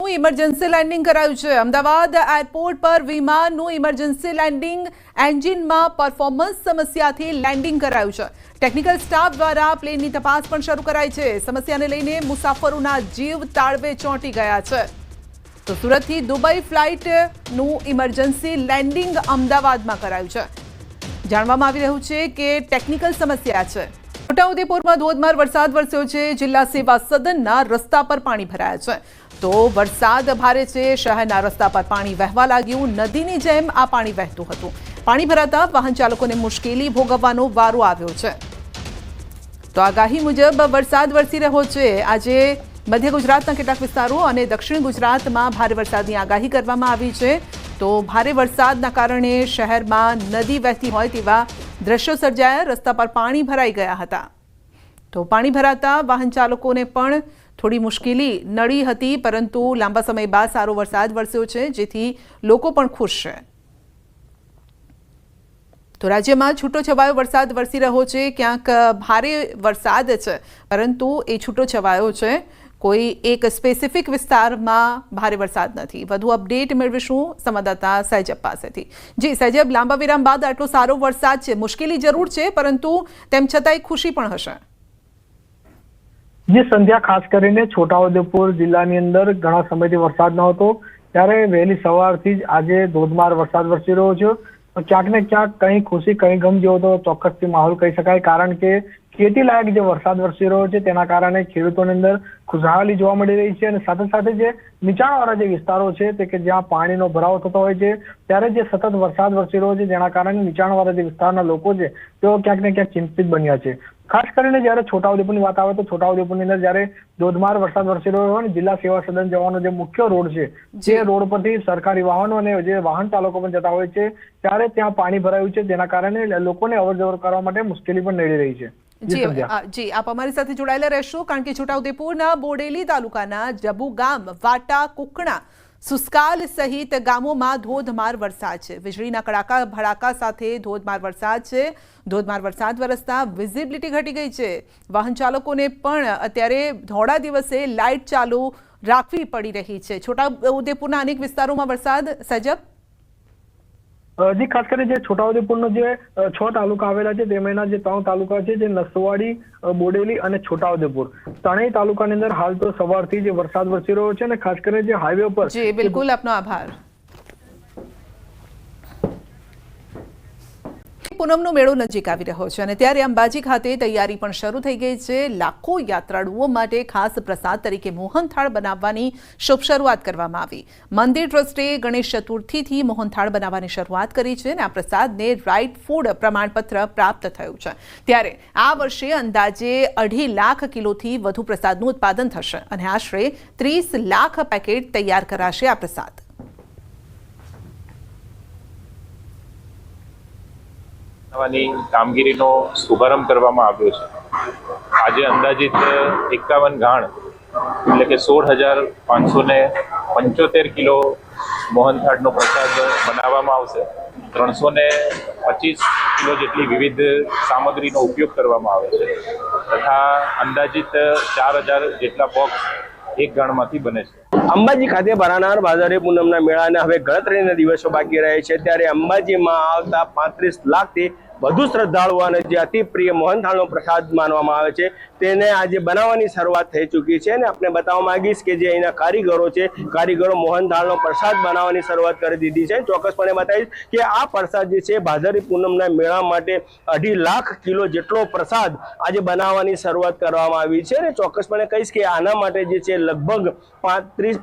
વિમાનનું emergency landing કરાયું છે। Ahmedabad airport પર વિમાનનું ઇમરજન્સી લેન્ડિંગ એન્જિનમાં પરફોર્મન્સ સમસ્યાથી લેન્ડિંગ કરાયું છે। ટેકનિકલ સ્ટાફ દ્વારા પ્લેનની તપાસ પણ શરૂ કરાઈ છે। સમસ્યાને લઈને મુસાફરોના જીવ તાળવે ચોંટી ગયા છે। તો સુરતથી દુબઈ ફ્લાઇટનું ઇમરજન્સી લેન્ડિંગ અમદાવાદમાં કરાયું છે। જાણવામાં આવી રહ્યું છે કે ટેકનિકલ સમસ્યા છે। છોટાઉદેપુરમાં ધોધમાર વરસાદ વરસ્યો છે। જિલ્લા સેવા સદનના રસ્તા પર પાણી ભરાયા છે। તો વરસાદ ભારે છે, શહેરના રસ્તા પર પાણી વહેવા લાગ્યું। નદીની જેમ આ પાણી વહેતું હતું। પાણી ભરાતા વાહન ચાલકોને મુશ્કેલી ભોગવવાનો વારો આવ્યો છે। તો આગાહી મુજબ વરસાદ વરસી રહ્યો છે। આજે મધ્ય ગુજરાતના કેટલાક વિસ્તારો અને દક્ષિણ ગુજરાતમાં ભારે વરસાદની આગાહી કરવામાં આવી છે। તો ભારે વરસાદના કારણે શહેરમાં નદી વહેતી હોય તેવા દ્રશ્યો સર્જાયા। રસ્તા પર પાણી ભરાઈ ગયા હતા। તો પાણી ભરાતા વાહન ચાલકોને પણ થોડી મુશ્કેલી નડી હતી, પરંતુ લાંબા સમય બાદ સારો વરસાદ વરસ્યો છે, જેથી લોકો પણ ખુશ છે। તો રાજ્યમાં છૂટો છવાયો વરસાદ વરસી રહ્યો છે। ક્યાંક ભારે વરસાદ છે, પરંતુ એ છૂટો છવાયો છે। કોઈ એક સ્પેસિફિક વિસ્તારમાં ભારે વરસાદ નથી। વધુ અપડેટ મેળવીશું સંવાદદાતા સૈજબ પાસેથી। જી સૈજબ, લાંબા વિરામ બાદ આટલો સારો વરસાદ છે, મુશ્કેલી જરૂર છે, પરંતુ તેમ છતાંય ખુશી પણ હશે। જે સંધ્યા, ખાસ કરીને છોટાઉદેપુર જિલ્લાની અંદર ઘણા સમયથી વરસાદ ન હતો, ત્યારે વહેલી સવારથી જ આજે ધોધમાર વરસાદ વરસી રહ્યો છે। ક્યાંક ને ક્યાંક કઈ ખુશી કઈ ગમ જેવો તો ચોક્કસથી માહોલ કહી શકાય, કારણ કે ખેતી લાયક જે વરસાદ વરસી રહ્યો છે તેના કારણે ખેડૂતોની અંદર ખુશહાલી જોવા મળી રહી છે। અને સાથે સાથે જે નીચાણવાળા જે વિસ્તારો છે તે કે જ્યાં પાણીનો ભરાવો થતો હોય છે, ત્યારે જે સતત વરસાદ વરસી રહ્યો છે જેના કારણે નીચાણવાળા જે વિસ્તારના લોકો છે તેઓ ક્યાંક ને ક્યાંક ચિંતિત બન્યા છે। ખાસ કરીને જયારે છોટાઉદેપુરની વાત આવે તો છોટાઉદેપુરની અંદર જયારે ધોધમાર વરસાદ વરસી રહ્યો હોય, જિલ્લા સેવા સદન જવાનો જે મુખ્ય રોડ છે જે રોડ પરથી સરકારી વાહનો અને જે વાહન ચાલકો પણ જતા હોય છે, ત્યારે ત્યાં પાણી ભરાયું છે, જેના કારણે લોકોને અવરજવર કરવા માટે મુશ્કેલી પણ નડી રહી છે। જી, આપ અમારી સાથે જોડાયેલા રહેશો, કારણ કે છોટાઉદેપુરના બોડેલી તાલુકાના જબુ ગામ, વાટા, કુકણા, સુસ્કાલ સહિત ગામોમાં ધોધમાર વરસાદ છે। વીજળીના કડાકા ભડાકા સાથે ધોધમાર વરસાદ છે। ધોધમાર વરસાદ વરસતા વિઝિબિલિટી ઘટી ગઈ છે। વાહન ચાલકોને પણ અત્યારે ધોળા દિવસે લાઇટ ચાલુ રાખવી પડી રહી છે। છોટાઉદેપુરના અનેક વિસ્તારોમાં વરસાદ સજબ। જી, ખાસ કરીને જે છોટાઉદેપુરનો જે 6 તાલુકા આવેલા છે તેમાંના જે 3 તાલુકા છે, જે નસવાડી, બોડેલી અને છોટાઉદેપુર, ત્રણેય તાલુકાની અંદર હાલ તો સવારથી જે વરસાદ વરસી રહ્યો છે। અને ખાસ કરીને જે હાઈવે પર જી બિલકુલ, આપનો આભાર। પૂનમનો મેળો નજીક આવી રહ્યો છે અને ત્યારે અંબાજી ખાતે તૈયારી પણ શરૂ થઈ ગઈ છે। લાખો યાત્રાળુઓ માટે ખાસ પ્રસાદ તરીકે મોહનથાળ બનાવવાની શુભ શરૂઆત કરવામાં આવી। મંદિર ટ્રસ્ટે ગણેશ ચતુર્થીથી મોહનથાળ બનાવવાની શરૂઆત કરી છે અને આ પ્રસાદને રાઇટ ફૂડ પ્રમાણપત્ર પ્રાપ્ત થયું છે। ત્યારે આ વર્ષે અંદાજે 2.5 લાખ કિલોથી વધુ પ્રસાદનું ઉત્પાદન થશે અને આશરે 30 લાખ પેકેટ તૈયાર કરાશે આ પ્રસાદ। કામગીરીનો શુભારંભ કરવામાં આવ્યો છે। આજે અંદાજિત 51 ગાણ એટલે કે 16,575 કિલો મોહનથાળનો પ્રસાદ બનાવવામાં આવશે। 325 કિલો જેટલી વિવિધ સામગ્રીનો ઉપયોગ કરવામાં આવે છે તથા અંદાજિત 4,000 જેટલા બોક્સ એક ગાણમાંથી બને છે। અંબાજી ખાતે ભરાનાર ભાદરવી પૂનમના મેળાને હવે ગણતરીના દિવસો બાકી રહે છે, ત્યારે અંબાજીમાં આવતા 35 લાખથી વધુ શ્રદ્ધાળુઓ અને જે અતિ પ્રિય મોહનથાળનો પ્રસાદ માનવામાં આવે છે તેને આજે બનાવવાની શરૂઆત થઈ ચૂકી છે। અને આપણે બતાવવા માંગીશ કે જે અહીંના કારીગરો છે, કારીગરો મોહનથાળનો પ્રસાદ બનાવવાની શરૂઆત કરી દીધી છે। ચોક્કસપણે બતાવીશ કે આ પ્રસાદ જે છે ભાદરવી પૂનમના મેળા માટે 2.5 લાખ કિલો જેટલો પ્રસાદ આજે બનાવવાની શરૂઆત કરવામાં આવી છે। અને ચોક્કસપણે કહીશ કે આના માટે જે છે લગભગ 25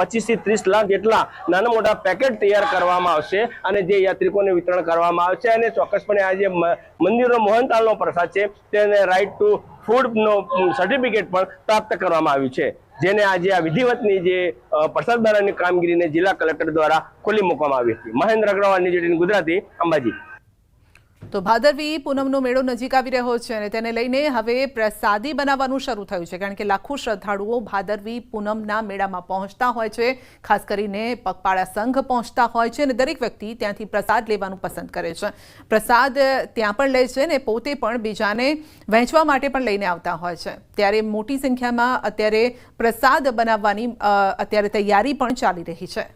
થી 30 લાખ જેટલા નાના મોટા પેકેટ તૈયાર કરવામાં આવશે અને જે યાત્રિકોને વિતરણ કરવામાં આવશે। અને ચોક્કસપણે આજે મંદિરનો મોહનથાળનો પ્રસાદ છે તેને રાઇટ ટુ ફૂડનો સર્ટિફિકેટ પણ પ્રાપ્ત કરવામાં આવ્યું છે, જેને આજે આ વિધિવતની જે પ્રસાદ બનાવવાની કામગીરીને જિલ્લા કલેક્ટર દ્વારા ખુલ્લી મૂકવામાં આવી હતી। મહેન્દ્ર અગ્રવાલ, ન્યૂઝ 18 ગુજરાતી, અંબાજી। તો ભાદરવી પૂનમનો મેળો નજીક આવી રહ્યો છે અને તેને લઈને હવે પ્રસાદી બનાવવાનું શરૂ થયું છે, કારણ કે લાખો શ્રદ્ધાળુઓ ભાદરવી પૂનમના મેળામાં પહોંચતા હોય છે. ખાસ કરીને પગપાળા સંઘ પહોંચતા હોય છે અને દરેક વ્યક્તિ ત્યાંથી પ્રસાદ લેવાનું પસંદ કરે છે. પ્રસાદ ત્યાં પણ લે છે ને પોતે પણ બીજાને વહેંચવા માટે પણ લઈને આવતા હોય છે. ત્યારે મોટી સંખ્યામાં અત્યારે પ્રસાદ બનાવવાની અત્યારે તૈયારી પણ ચાલી રહી છે.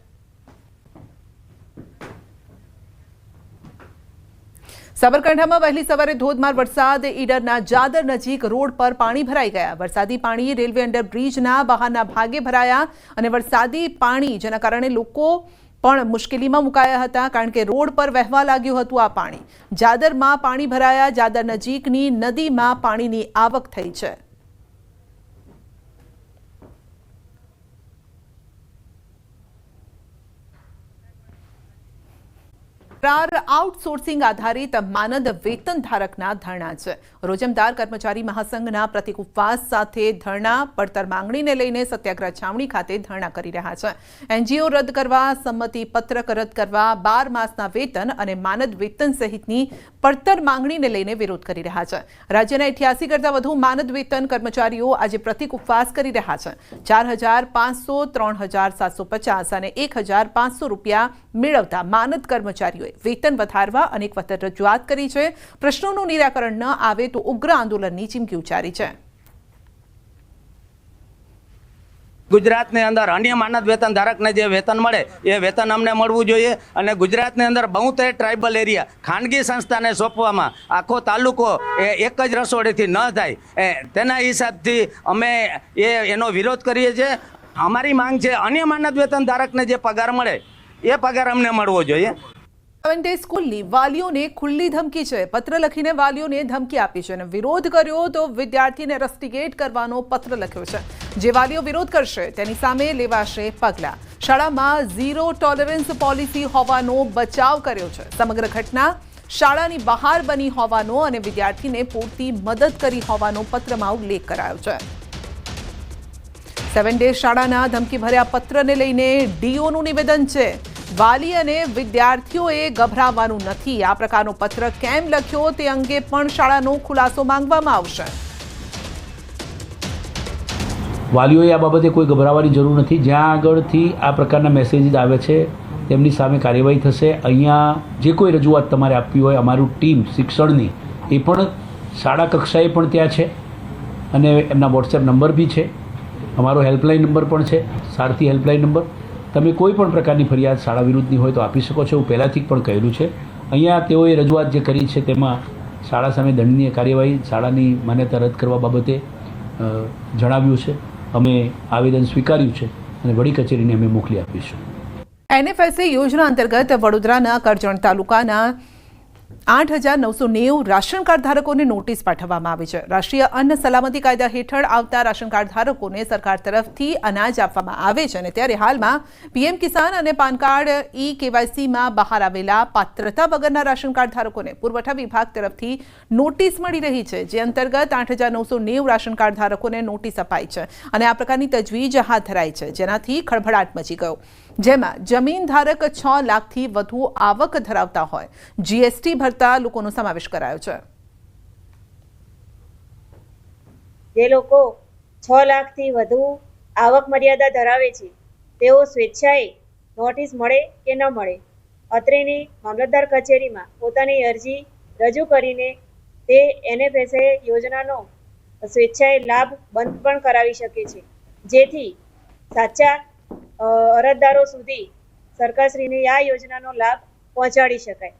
સાબરકાંઠામાં વહેલી સવારે ધોધમાર વરસાદ. ઈડરના જાદર નજીક રોડ પર પાણી ભરાઈ ગયા. વરસાદી પાણી રેલવે અંડરબ્રિજના બહારના ભાગે ભરાયા અને વરસાદી પાણી જેના કારણે લોકો પણ મુશ્કેલીમાં મુકાયા હતા, કારણ કે રોડ પર વહેવા લાગ્યું હતું આ પાણી. જાદરમાં પાણી ભરાયા. જાદર નજીકની નદીમાં પાણીની આવક થઈ છે. આઉટસોર્સિંગ આધારિત માનદ વેતન ધારકના ધરણા છે. રોજમદાર કર્મચારી મહાસંઘના પ્રતિક ઉપવાસ સાથે ધરણા પડતર માંગણીને લઈને સત્યાગ્રહ છાવણી ખાતે ધરણા કરી રહ્યા છે. એનજીઓ રદ કરવા, સંમતિ પત્રક રદ કરવા, 12 માસના વેતન અને માનદ વેતન સહિતની પડતર માંગણીને લઈને વિરોધ કરી રહ્યા છે. રાજ્યના 88 કરતા વધુ માનદ વેતન કર્મચારીઓ આજે પ્રતિક ઉપવાસ કરી રહ્યા છે. 4,500, 3,750 અને 1,500 રૂપિયા મેળવતા માનદ કર્મચારીઓ વેતન વધારવા અનેક વખત રજૂઆત કરી છે. પ્રશ્નોનું નિરાકરણ ન આવે તો ઉગ્ર આંદોલનની ચીમકી ઉચ્ચારી છે. ગુજરાતની અંદર અન્ય માનદ વેતન ધારકને જે વેતન મળે એ વેતન અમને મળવું જોઈએ. અને ગુજરાતની અંદર 72 ટ્રાઇબલ એરિયા ખાનગી સંસ્થાને સોંપવામાં આખો તાલુકો એક જ રસોડેથી ન થાય તેના હિસાબથી અમે એનો વિરોધ કરીએ છીએ. અમારી માંગ છે અન્ય માનદ વેતન ધારકને જે પગાર મળે એ પગાર અમને મળવો જોઈએ. સ્કૂલની વાલીઓને ખુલ્લી ધમકી છે. પત્ર લખીને વાલીઓને ધમકી આપી છે અને વિરોધ કર્યો તો વિદ્યાર્થીને રસ્ટિકેટ કરવાનો પત્ર લખ્યો છે. જે વાલીઓ વિરોધ કરશે તેની સામે લેવાશે પગલાં. શાળામાં ઝીરો ટોલરન્સ પોલિસી હોવાનો બચાવ કર્યો છે. સમગ્ર ઘટના શાળાની બહાર બની હોવાનો અને વિદ્યાર્થીને પૂરતી મદદ કરી હોવાનો પત્રમાં ઉલ્લેખ કરાયો છે. 7 ડે શાળાના ધમકીભર્યા પત્રને લઈને ડીઓનું નિવેદન છે. વાલી અને વિદ્યાર્થીઓએ ગભરાવાનું નથી. આ પ્રકારનો પત્ર કેમ લખ્યો તે અંગે પણ શાળાનો ખુલાસો માંગવામાં આવશે. વાલીઓએ આ બાબતે કોઈ ગભરાવાની જરૂર નથી. જ્યાં આગળથી આ પ્રકારના મેસેજીસ આવે છે તેમની સામે કાર્યવાહી થશે. અહીંયા જે કોઈ રજૂઆત તમારે આપવી હોય, અમારું ટીમ શિક્ષણની એ પણ શાળા કક્ષાએ પણ ત્યાં છે અને એમના વોટ્સએપ નંબર બી છે. અમારો હેલ્પલાઇન નંબર પણ છે, સારથી હેલ્પલાઇન નંબર. તમે કોઈ પણ પ્રકારની ફરિયાદ શાળા વિરુદ્ધની હોય તો આપી શકો છો. હું પહેલાંથી પણ કહેલું છે. અહીંયા તેઓએ રજૂઆત જે કરી છે તેમાં શાળા સામે દંડનીય કાર્યવાહી, શાળાની માન્યતા રદ કરવા બાબતે જણાવ્યું છે. અમે આવેદન સ્વીકાર્યું છે અને વડી કચેરીને અમે મોકલી આપીશું. NFSA યોજના અંતર્ગત વડોદરાના કરજણ તાલુકાના 8,990 રાશન કાર્ડ ધારકોને નોટિસ પાઠવવામાં આવી છે. રાષ્ટ્રીય અન્ન સલામતી કાયદા હેઠળ આવતા રાશન કાર્ડ ધારકોને સરકાર તરફથી અનાજ આપવામાં આવે છે અને ત્યારે હાલમાં PM કિસાન અને પાન કાર્ડ KYCમાં બહાર આવેલા પાત્રતા વગરના રાશન કાર્ડ ધારકોને પુરવઠા વિભાગ તરફથી નોટિસ મળી રહી છે. જે અંતર્ગત 8,990 રાશન કાર્ડ ધારકોને નોટિસ અપાઈ છે અને આ પ્રકારની તજવીજ હાથ ધરાઈ છે, જેનાથી ખળભળાટ મચી ગયો. જેમાં જમીન ધારક 6 લાખથી વધુ આવક ધરાવતા હોય, GST ભરતા લોકોનો સમાવેશ કરાયો છે. જે લોકો 6 લાખથી વધુ આવક મર્યાદા ધરાવે છે તેઓ સ્વેચ્છાએ નોટિસ મળે કે ન મળે અત્રેની મામલતદાર કચેરીમાં પોતાની અરજી રજૂ કરીને તે NFSA યોજનાનો સ્વેચ્છાએ લાભ બંધ પણ કરાવી શકે છે, જેથી સાચા અરજદારો સુધી સરકારશ્રીને આ યોજનાનો લાભ પહોંચાડી શકાય.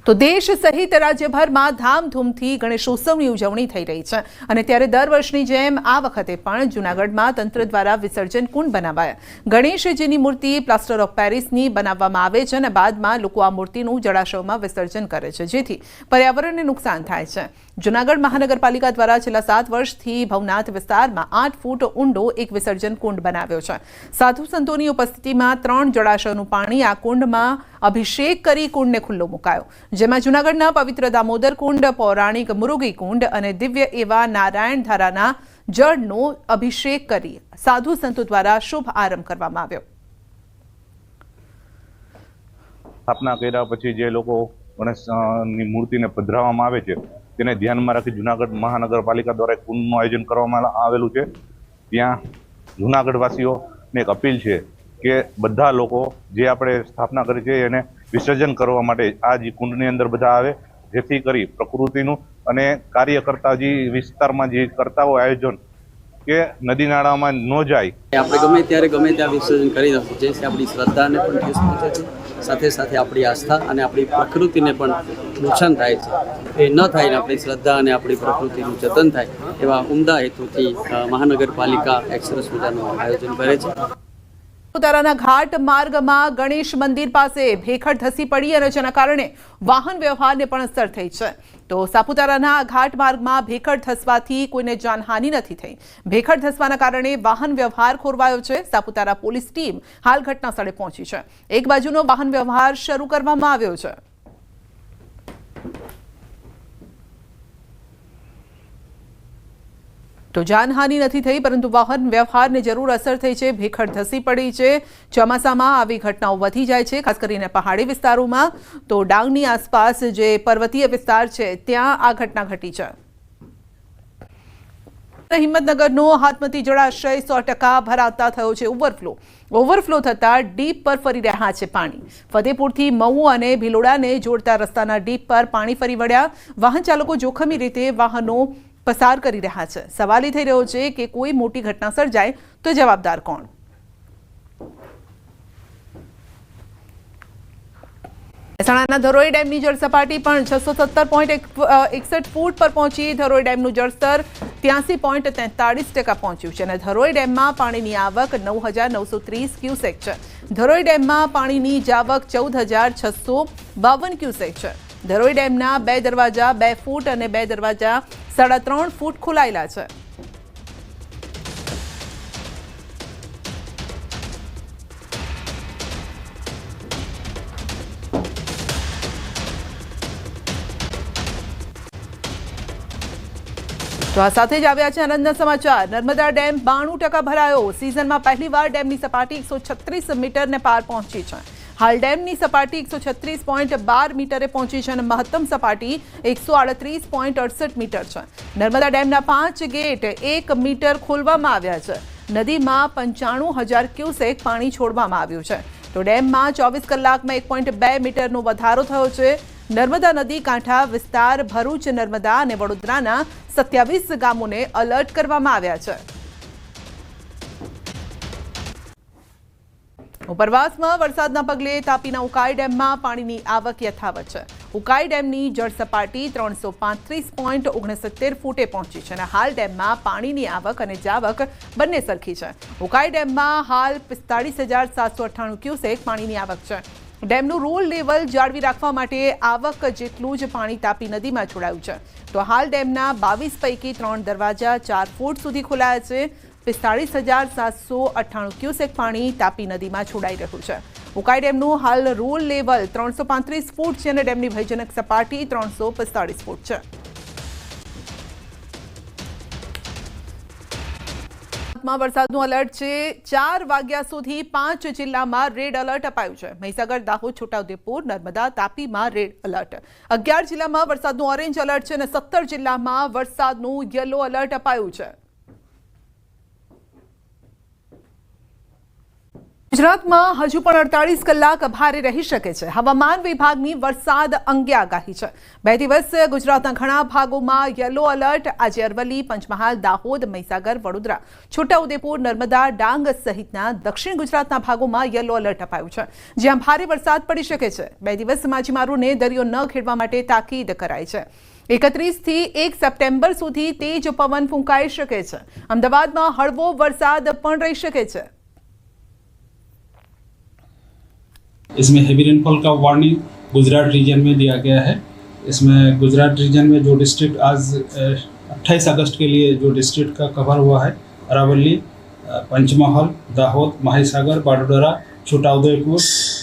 તો દેશ સહિત રાજ્યભરમાં ધામધૂમથી ગણેશોત્સવની ઉજવણી થઈ રહી છે અને ત્યારે દર વર્ષની જેમ આ વખતે પણ જૂનાગઢમાં તંત્ર દ્વારા વિસર્જન કુંડ બનાવાયા. ગણેશજીની મૂર્તિ પ્લાસ્ટર ઓફ પેરિસની બનાવવામાં આવે છે અને બાદમાં લોકો આ મૂર્તિનું જળાશયમાં વિસર્જન કરે છે, જેથી પર્યાવરણને નુકસાન થાય છે. જૂનાગઢ મહાનગરપાલિકા દ્વારા છેલ્લા 7 વર્ષથી ભવનાથ વિસ્તારમાં 8 ફૂટ ઊંડો એક વિસર્જન કુંડ બનાવ્યો છે. સાધુ સંતોની ઉપસ્થિતિમાં 3 જળાશયનું પાણી આ કુંડમાં અભિષેક કરી કુંડને ખુલ્લો મુકાયો, જેમાં જૂનાગઢના પવિત્ર દામોદર કુંડ, પૌરાણિક મુરુગી કુંડ અને દિવ્ય એવા નારાયણ ધારાના જળનો અભિષેક કરી સાધુ સંતો દ્વારા શુભ આરંભ કરવામાં આવ્યો. સ્થાપના કર્યા પછી જે લોકો ગણેશની મૂર્તિને પધરાવવામાં આવે છે તેને ધ્યાનમાં રાખી જૂનાગઢ મહાનગરપાલિકા દ્વારા એક કુંભનું આયોજન કરવામાં આવેલું છે. ત્યાં જૂનાગઢવાસીઓને એક અપીલ છે કે બધા લોકો જે આપણે સ્થાપના કરી છે એને વિસર્જન કરવા માટે આ જ કુંડની અંદર બધા આવે, જેથી કરી પ્રકૃતિનું અને કાર્ય કરતા જે વિસ્તારમાં જે કરતા હોય આયોજન કે નદી નાળામાં ન જાય. આપણે ગમે ત્યારે ગમે ત્યાં વિસર્જન કરી શકીએ છીએ. જેથી આપણી શ્રદ્ધાને પણ ઠેસ પહોંચે છે, સાથે સાથે આપણી આસ્થા અને આપણી પ્રકૃતિને પણ નુકસાન થાય છે. એ ન થાય ને આપણી શ્રદ્ધા અને આપણી પ્રકૃતિનું જતન થાય એવા ઉમદા હેતુથી મહાનગરપાલિકા એક સરસ મજાનું આયોજન કરે છે. સાપુતારાના ઘાટ માર્ગમાં ગણેશ મંદિર પાસે ભેખડ ધસી પડી અને જેના કારણે વાહન વ્યવહારને પણ અસર થઈ છે. તો સાપુતારાના ઘાટ માર્ગમાં ભેખડ ધસવાથી કોઈને જાનહાનિ નથી થઈ. ભેખડ ધસવાના કારણે વાહન વ્યવહાર ખોરવાયો છે. સાપુતારા પોલીસ ટીમ હાલ ઘટના સ્થળે પહોંચી છે. એક બાજુનો વાહન વ્યવહાર શરૂ કરવામાં આવ્યો છે. તો જાનહાનિ નથી થઈ, પરંતુ વાહન વ્યવહારને જરૂર અસર થઈ છે. ભેખડ ધસી પડી છે. ચોમાસામાં આવી ઘટનાઓ વધી જાય છે, ખાસ કરીને પહાડી વિસ્તારોમાં. તો ડાંગની આસપાસ જે પર્વતીય વિસ્તાર છે ત્યાં આ ઘટના ઘટી છે. હિંમતનગરનો હાથમતી જળાશય 100% ભરાતા થયો છે ઓવરફ્લો થતા ડીપ પર ફરી રહ્યા છે પાણી. ફતેપુરથી મહુ અને ભિલોડાને જોડતા રસ્તાના ડીપ પર પાણી ફરી વળ્યા. વાહન ચાલકો જોખમી રીતે વાહનો પસાર કરી રહ્યા છે. સવાલ એ થઈ રહ્યો છે કે કોઈ મોટી ઘટના સર્જાય તો જવાબદાર કોણ? મહેસાણાના ધરોઈ ડેમની જળ સપાટી પણ 617.61 ફૂટ પર પહોંચી. ધરોઈ ડેમનું જળસ્તર 83.43% પહોંચ્યું છે અને ધરોઈ ડેમમાં પાણીની આવક 9,930 ક્યુસેક છે. ધરોઈ ડેમમાં પાણીની જાવક 14,652 ક્યુસેક છે. ધરોઈ ડેમના 2 દરવાજા 2 ફૂટ અને 2 દરવાજા 3.5 ફૂટ ખોલાયેલા છે. તો આ સાથે જ આવ્યા છે આનંદના સમાચાર. નર્મદા ડેમ 92% ભરાયો. સિઝનમાં પહેલીવાર ડેમની સપાટી 136 મીટરને પાર પહોંચી છે. હાલ ડેમની સપાટી 136.12 મીટરે પહોંચી છે અને મહત્તમ સપાટી 138.68 મીટર છે. નર્મદા ડેમના 5 ગેટ 1 મીટર ખોલવામાં આવ્યા છે. નદીમાં 95,000 ક્યુસેક પાણી છોડવામાં આવ્યું છે. તો ડેમમાં 24 કલાકમાં 1.2 મીટરનો વધારો થયો છે. નર્મદા નદી કાંઠા વિસ્તાર ભરૂચ, નર્મદા અને વડોદરાના 27 ગામોને એલર્ટ કરવામાં આવ્યા છે. ઉપરવાસમાં વરસાદના પગલે તાપીના ઉકાઈ ડેમમાં પાણીની આવક યથાવત છે. ઉકાઈ ડેમની જળ સપાટી 335.69 ફૂટે પહોંચી છે અને હાલ ડેમમાં પાણીની આવક અને જાવક બંને સરખી છે. ઉકાઈ ડેમમાં હાલ 45,798 ક્યુસેક પાણીની આવક છે. ડેમનું રોલ લેવલ જાળવી રાખવા માટે આવક જેટલું જ પાણી તાપી નદીમાં છોડાયું છે. તો હાલ ડેમના 22 પૈકી 3 દરવાજા 4 ફૂટ સુધી ખોલાયા છે. 45,798 ક્યુસેક પાણી તાપી નદીમાં છોડાઈ રહ્યું છે. ઉકાઈ ડેમનું હાલ રોલ લેવલ 335 ફૂટ છે અને ડેમની ભયજનક સપાટી 345 ફૂટ છે. વરસાદનું એલર્ટ છે. 4 વાગ્યા સુધી 5 જિલ્લામાં રેડ એલર્ટ અપાયું છે. મહીસાગર, દાહોદ, છોટાઉદેપુર, નર્મદા, તાપીમાં રેડ એલર્ટ. 11 જિલ્લામાં વરસાદનું ઓરેન્જ એલર્ટ છે અને 17 જિલ્લામાં વરસાદનું યલો એલર્ટ અપાયું છે. ગુજરાતમાં હજુ પણ 48 કલાક ભારે રહી શકે છે. હવામાન વિભાગની વરસાદ અંગે આગાહી છે. 2 દિવસ ગુજરાતના ઘણા ભાગોમાં યલો એલર્ટ. આજે અરવલ્લી, પંચમહાલ, દાહોદ, મહીસાગર, વડોદરા, છોટાઉદેપુર, નર્મદા, ડાંગ સહિતના દક્ષિણ ગુજરાતના ભાગોમાં યલો એલર્ટ અપાયું છે, જ્યાં ભારે વરસાદ પડી શકે છે. 2 દિવસ માછીમારોને દરિયો ન ખેડવા માટે તાકીદ કરાઈ છે. 31 થી 1 સપ્ટેમ્બર સુધી તેજ પવન ફૂંકાઈ શકે છે. અમદાવાદમાં હળવો વરસાદ પણ રહી શકે છે. इसमें हेवी रेनफॉल का वार्निंग गुजरात रीजन में दिया गया है. इसमें गुजरात रीजन में जो डिस्ट्रिक्ट आज 28 अगस्त के लिए जो डिस्ट्रिक्ट का कवर हुआ है, अरावली, पंचमहल, दाहोद, माहीसागर, बाडोदरा, छोटाउदेपुर,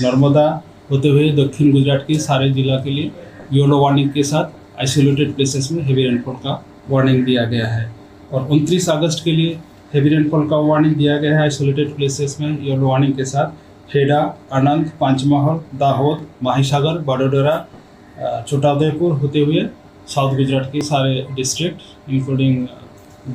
नर्मदा होते हुए दक्षिण गुजरात के सारे जिला के लिए येलो वार्निंग के साथ आइसोलेटेड प्लेसेस में हेवी रेनफॉल का वार्निंग दिया गया है. और 29 अगस्त के लिए हेवी रेनफॉल का वार्निंग दिया गया है आइसोलेटेड प्लेसेस में येलो वार्निंग के साथ खेड़ा, आनंद, पंचमहल, दाहोद, माहीसागर, बड़ोदरा, छोटाउदेपुर होते हुए साउथ गुजरात के सारे डिस्ट्रिक्ट इंक्लूडिंग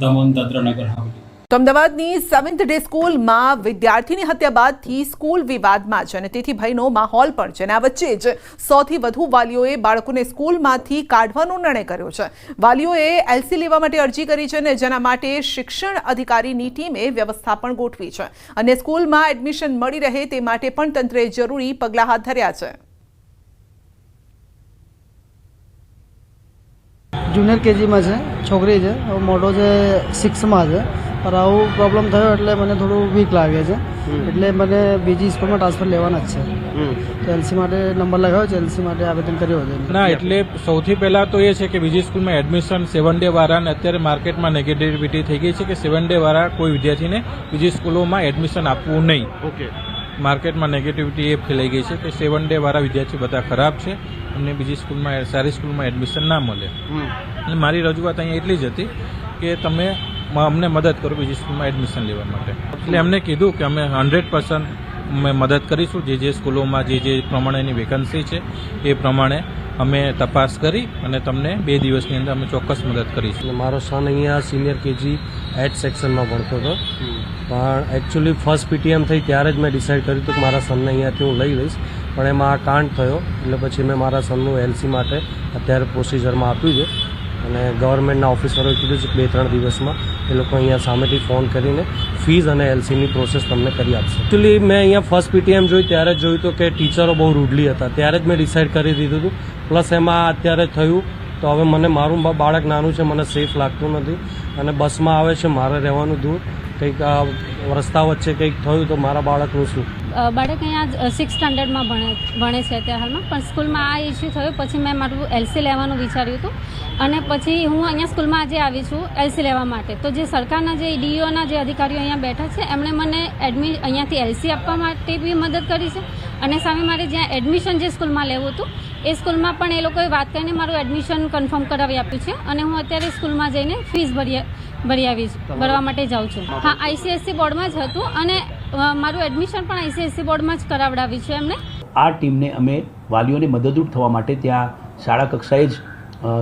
दमन दादरा नगर हवेली। તો અમદાવાદની 7th ડે સ્કૂલમાં વિદ્યાર્થીની હત્યા બાદથી સ્કૂલ વિવાદમાં છે અને તેથી ભયનો માહોલ પણ છે અને આ વચ્ચે જ 100થી વધુ વાલીઓએ બાળકોને સ્કૂલમાંથી કાઢવાનો નિર્ણય કર્યો છે. વાલીઓએ એલસી લેવા માટે અરજી કરી છે અને જેના માટે શિક્ષણ અધિકારીની ટીમે વ્યવસ્થા પણ ગોઠવી છે અને સ્કૂલમાં એડમિશન મળી રહે તે માટે પણ તંત્રે જરૂરી પગલાં હાથ ધર્યા છે. જુનિયર કેજીમાં છે, છોકરી છે, મોટો છે 6માં છે. પર આવું પ્રોબ્લેમ થયો એટલે મને થોડું વીક લાગે છે, એટલે મને બીજી સ્કૂલમાં ટ્રાન્સફર લેવાના જ છે. તો એલસી માટે નંબર લગાવ્યો છે, એલસી માટે આવેદન કર્યું છે. ના, એટલે સૌથી પહેલાં તો એ છે કે બીજી સ્કૂલમાં એડમિશન 7 ડે વાળાને અત્યારે માર્કેટમાં નેગેટિવિટી થઈ ગઈ છે કે 7 ડે વાળા કોઈ વિદ્યાર્થીને બીજી સ્કૂલોમાં એડમિશન આપવું નહીં. ઓકે, માર્કેટમાં નેગેટિવિટી એ ફેલાઈ ગઈ છે કે 7 ડે વાળા વિદ્યાર્થી બધા ખરાબ છે, અમને બીજી સ્કૂલમાં સારી સ્કૂલમાં એડમિશન ના મળે. એટલે મારી રજૂઆત અહીંયા એટલી જ હતી કે તમે અમને મદદ કરો બીજી સ્કૂલમાં એડમિશન લેવા માટે. એટલે અમને કીધું કે અમે 100% અમે મદદ કરીશું. જે સ્કૂલોમાં જે પ્રમાણેની વેકન્સી છે એ પ્રમાણે અમે તપાસ કરી અને તમને 2 દિવસની અંદર અમે ચોક્કસ મદદ કરીશું. મારો સન અહીંયા સિનિયર કેજી 8 સેક્શનમાં ભણતો હતો, પણ એકચ્યુઅલી ફર્સ્ટ પીટીએમ થઈ ત્યારે જ મેં ડિસાઇડ કર્યું હતું કે મારા સનને અહીંયાથી હું લઈ લઈશ, પણ એમાં આ કાંડ થયો એટલે પછી મેં મારા સનનું એલસી માટે અત્યારે પ્રોસિજરમાં આપ્યું છે અને ગવર્મેન્ટના ઓફિસરોએ કીધું છે કે 2-3 દિવસમાં એ લોકો અહીંયા સામેથી ફોન કરીને ફીઝ અને એલસીની પ્રોસેસ તમને કરી આપશે. એકચ્યુઅલી મેં અહીંયા ફર્સ્ટ પીટીએમ જોઈ ત્યારે જ જોયું હતું કે ટીચરો બહુ રૂડલી હતા, ત્યારે જ મેં ડિસાઇડ કરી દીધું હતું. પ્લસ એમાં અત્યારે થયું તો હવે મને મારું બાળક નાનું છે, મને સેફ લાગતું નથી અને બસમાં આવે છે, મારે રહેવાનું દૂર, કંઈક રસ્તા વચ્ચે કંઈક થયું તો મારા બાળકનું શું? બાળક અહીંયા 6th સ્ટાન્ડર્ડમાં ભણે છે અત્યારે હાલમાં, પણ સ્કૂલમાં આ ઇસ્યુ થયો પછી મેં મારું એલસી લેવાનું વિચાર્યું હતું અને પછી હું અહીંયા સ્કૂલમાં આજે આવી છું એલસી લેવા માટે. તો જે સરકારના જે ડીઈઓના જે અધિકારીઓ અહીંયા બેઠા છે એમણે મને અહીંયાથી એલસી આપવા માટે બી મદદ કરી છે અને સામે મારે જ્યાં એડમિશન જે સ્કૂલમાં લેવું હતું એ સ્કૂલમાં પણ એ લોકોએ વાત કરીને મારું એડમિશન કન્ફર્મ કરાવી આપ્યું છે અને હું અત્યારે સ્કૂલમાં જઈને ફીસ ભરવા માટે જાઉં છું. હા, આઈસીએસસી બોર્ડમાં જ હતું અને મારું એડમિશન પણ આઈસીએસસી બોર્ડમાં જ કરાવડાવ્યું છે એમને. આ ટીમને અમે વાલીઓને મદદરૂપ થવા માટે ત્યાં શાળા કક્ષાએ જ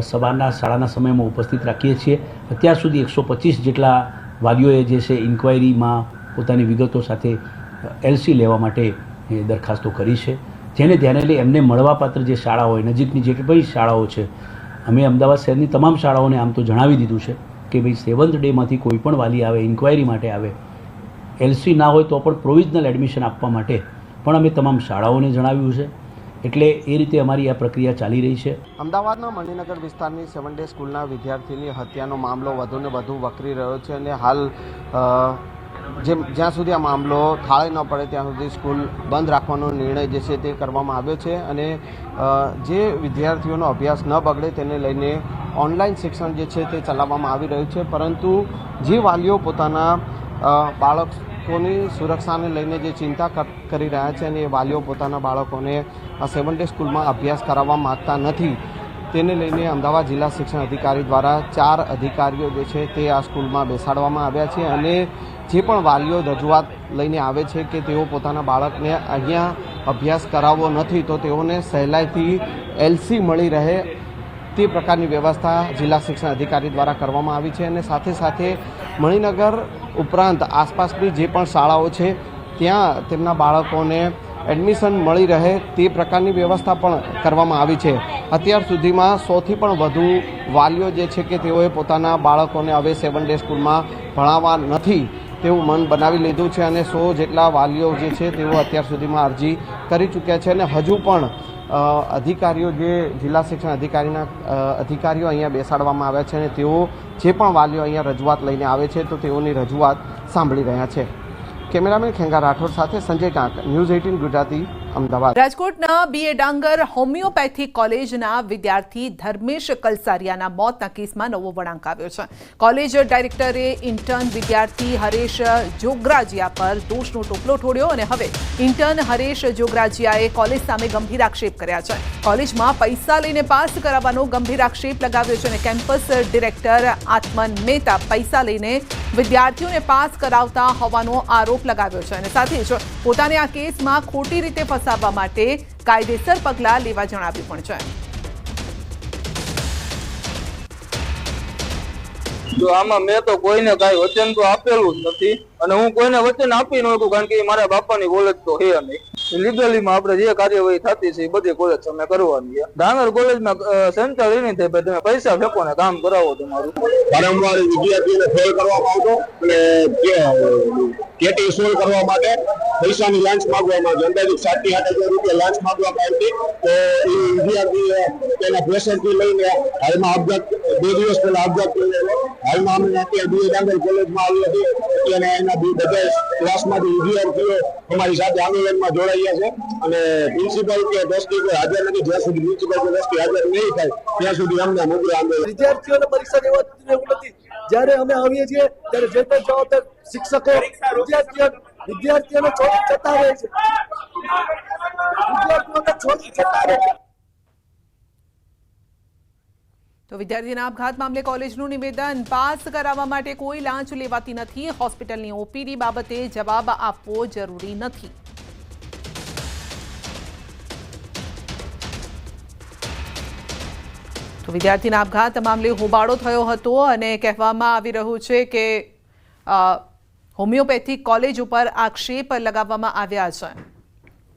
સવારના શાળાના સમયમાં ઉપસ્થિત રાખીએ છીએ. અત્યાર સુધી 125 જેટલા વાલીઓએ જે છે ઇન્ક્વાયરીમાં પોતાની વિગતો સાથે એલસી લેવા માટે દરખાસ્તો કરી છે, જેને ધ્યાને લઈ એમને મળવાપાત્ર જે શાળા હોય, નજીકની જે બધી શાળાઓ છે, અમે અમદાવાદ શહેરની તમામ શાળાઓને આમ તો જણાવી દીધું છે કે ભાઈ 7th ડેમાંથી કોઈ પણ વાલી આવે, ઇન્ક્વાયરી માટે આવે, એલસી ના હોય તો પણ પ્રોવિઝનલ એડમિશન આપવા માટે પણ અમે તમામ શાળાઓને જણાવ્યું છે. એટલે એ રીતે અમારી આ પ્રક્રિયા ચાલી રહી છે. અમદાવાદના મણિનગર વિસ્તારની 7 ડે સ્કૂલના વિદ્યાર્થીની હત્યાનો મામલો વધુને વધુ વકરી રહ્યો છે અને હાલ જ્યાં સુધી આ મામલો થાળે ન પડે ત્યાં સુધી સ્કૂલ બંધ રાખવાનો નિર્ણય જે છે તે કરવામાં આવ્યો છે અને જે વિદ્યાર્થીઓનો અભ્યાસ ન બગડે તેને લઈને ઓનલાઈન શિક્ષણ જે છે તે ચલાવવામાં આવી રહ્યું છે, પરંતુ જે વાલીઓ પોતાના બાળકોની સુરક્ષાને લઈને જે ચિંતા કરી રહ્યા છે અને એ વાલીઓ પોતાના બાળકોને આ 7 ડે સ્કૂલમાં અભ્યાસ કરાવવા માગતા નથી, તેને લઈને અમદાવાદ જિલ્લા શિક્ષણ અધિકારી દ્વારા 4 અધિકારીઓ જે છે તે આ સ્કૂલમાં બેસાડવામાં આવ્યા છે અને જે પણ વાલીઓ રજૂઆત લઈને આવે છે કે તેઓ પોતાના બાળકને અહીંયા અભ્યાસ કરાવવો નથી તો તેઓને સહેલાઈથી એલસી મળી રહે તે પ્રકારની વ્યવસ્થા જિલ્લા શિક્ષણ અધિકારી દ્વારા કરવામાં આવી છે અને સાથે સાથે મણિનગર ઉપરાંત આસપાસની જે પણ શાળાઓ છે ત્યાં તેમના બાળકોને એડમિશન મળી રહે તે પ્રકારની વ્યવસ્થા પણ કરવામાં આવી છે. અત્યાર સુધીમાં 100થી પણ વધુ વાલીઓ જે છે કે તેઓએ પોતાના બાળકોને હવે 7 ડે સ્કૂલમાં ભણાવવા નથી તેવું મન બનાવી લીધું છે અને 100 જેટલા વાલીઓ જે છે તેઓ અત્યાર સુધીમાં અરજી કરી ચૂક્યા છે અને હજુ પણ અધિકારીઓ જે જિલ્લા શિક્ષણ અધિકારીના અધિકારીઓ અહીંયા બેસાડવામાં આવ્યા છે અને તેઓ જે પણ વાલીઓ અહીંયા રજૂઆત લઈને આવે છે તો તેઓની રજૂઆત સાંભળી રહ્યા છે. કેમેરામેન ખેંગા રાઠોડ સાથે સંજય કાંક, ન્યૂઝ 18 ગુજરાતી, અમદાવાદ. રાજકોટના બીએ ડાંગર હોમિયોપેથિક કોલેજના વિદ્યાર્થી ધર્મેશ કલસારિયાના મોતના કેસમાં નવો વળાંક આવ્યો છે. કોલેજ ડાયરેક્ટરે ઇન્ટર્ન વિદ્યાર્થી હરેશ જોગરાજીયા પર દોષનો ટોપલો ઠોડ્યો અને હવે ઇન્ટર્ન હરેશ જોગરાજીયાએ કોલેજ સામે ગંભીર આક્ષેપ કર્યા છે. કોલેજમાં પૈસા લઈને પાસ કરાવવાનો ગંભીર આક્ષેપ લગાવ્યો છે અને કેમ્પસ ડિરેક્ટર આત્મન મહેતા પૈસા લઈને વિદ્યાર્થીઓને પાસ કરાવતા હોવાનો આરોપ લગાવ્યો છે અને સાથે જ પોતાને આ કેસમાં ખોટી રીતે ફસાવવા માટે કાયદેસર પગલાં લેવા જણાવ્યું પણ છે. તો આમાં મેં તો કોઈને કાંઈ વચન તો આપેલું જ નથી અને હું કોઈને વચન આપી નહોતું, કારણ કે મારા બાપાની કોલેજ તો છે નહીં. લીગલીમાં આપણે જે કાર્યવાહી થતી છે એ બધી કોલેજ અમે કરવાની છે. ડાંગર કોલેજમાં સેન્ટર એ નહીં થાય, ભાઈ તમે પૈસા ફેંકો ને કામ કરાવો તમારું. વારંવાર વિદ્યાર્થીઓને ફેલ કરવામાં આવતો અને કેટી સોલ્વ કરવા માટે પૈસાની લાંચ માંગવામાં આવતી. અંદાજિત 7 થી 8 હજાર રૂપિયા લાંચ માંગવામાં આવતી. તો એ વિદ્યાર્થી તેના પ્રેશરથી લઈને હાલમાં આપઘાત 2 દિવસ પહેલા આપઘાત કરેલો. હાલમાં અમે અત્યારે ડાંગર કોલેજમાં આવી હતી અને એના બધા ક્લાસમાંથી વિદ્યાર્થીઓ અમારી સાથે આંદોલનમાં જોડાયા છે અને પ્રિન્સિપલ કે ટ્રસ્ટી કોઈ હાજર નથી. જ્યાં સુધી પ્રિન્સિપલ કે ટ્રસ્ટી હાજર નહીં થાય ત્યાં સુધી અમને મુદ્દે આંદોલન. વિદ્યાર્થીઓને પરીક્ષા દેવા એવું નથી. જ્યારે અમે આવીએ છીએ ત્યારે જે પણ જવાબદાર શિક્ષકો વિદ્યાર્થીઓને છોડી જતા રહે છે. વિદ્યાર્થીઓને છોડી જતા રહે છે. તો વિદ્યાર્થીના આપઘાત મામલે કોલેજનું નિવેદન, પાસ કરાવવા માટે કોઈ લાંચ લેવાતી નથી. હોસ્પિટલની ઓપીડી બાબતે જવાબ આપવો જરૂરી નથી. તો વિદ્યાર્થીના આપઘાત મામલે હોબાળો થયો હતો અને કહેવામાં આવી રહ્યું છે કે હોમિયોપેથિક કોલેજ ઉપર આક્ષેપ લગાવવામાં આવ્યા છે.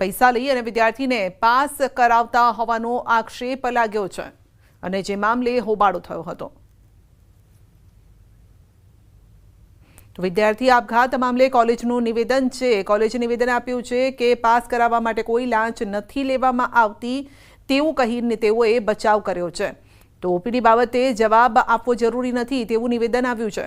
પૈસા લઈ અને વિદ્યાર્થીને પાસ કરાવતા હોવાનો આક્ષેપ લાગ્યો છે અને જે મામલે હોબાળો થયો હતો. તો વિદ્યાર્થી આપઘાત મામલે કોલેજનું નિવેદન છે. કોલેજે નિવેદન આપ્યું છે કે પાસ કરાવવા માટે કોઈ લાંચ નથી લેવામાં આવતી તેવું કહીને તેઓએ બચાવ કર્યો છે. તો ઓપીડી બાબતે જવાબ આપવો જરૂરી નથી તેવું નિવેદન આવ્યું છે.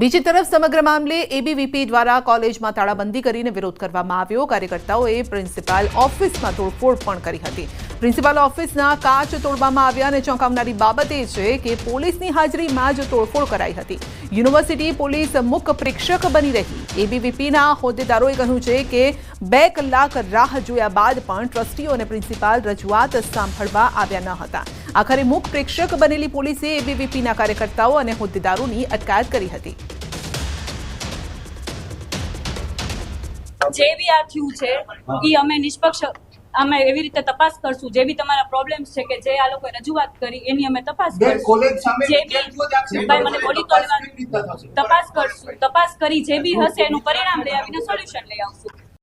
બીજી તરફ સમગ્ર મામલે એબીવીપી દ્વારા કોલેજમાં તાળાબંધી કરીને વિરોધ કરવામાં આવ્યો. કાર્યકર્તાઓએ પ્રિન્સિપાલ ઓફિસમાં તોડફોડ પણ કરી હતી. પ્રિન્સિપાલ ઓફિસના કાચ તોડવામાં આવ્યા અને ચોંકાવનારી બાબત એ છે કે પોલીસની હાજરીમાં જ તોડફોડ કરાઈ હતી. યુનિવર્સિટી પોલીસ મુખ પ્રેક્ષક બની રહી. એબીવીપીના હોદ્દેદારોએ કહ્યું છે કે 2 કલાક રાહ જોયા બાદ પણ ટ્રસ્ટીઓ અને પ્રિન્સિપાલ રજૂઆત સાંભળવા આવ્યા ન હતા. આખરે મુખ પ્રેક્ષક બનેલી પોલીસે એબીવીપીના કાર્યકર્તાઓ અને હોદ્દેદારોની અટકાયત કરી હતી. જે બી આ થયું છે એ અમે નિષ્પક્ષ અમે એવી રીતે તપાસ કરશું. જે બી તમારા પ્રોબ્લેમ્સ છે કે જે આ લોકોએ રજૂઆત કરી એની અમે તપાસ કરશું. જે બી ભાઈ મને બોલી તોડવા તપાસ કરશું. તપાસ કરી જે બી હશે એનું પરિણામ લઈ આવીને સોલ્યુશન લઈ આવશું.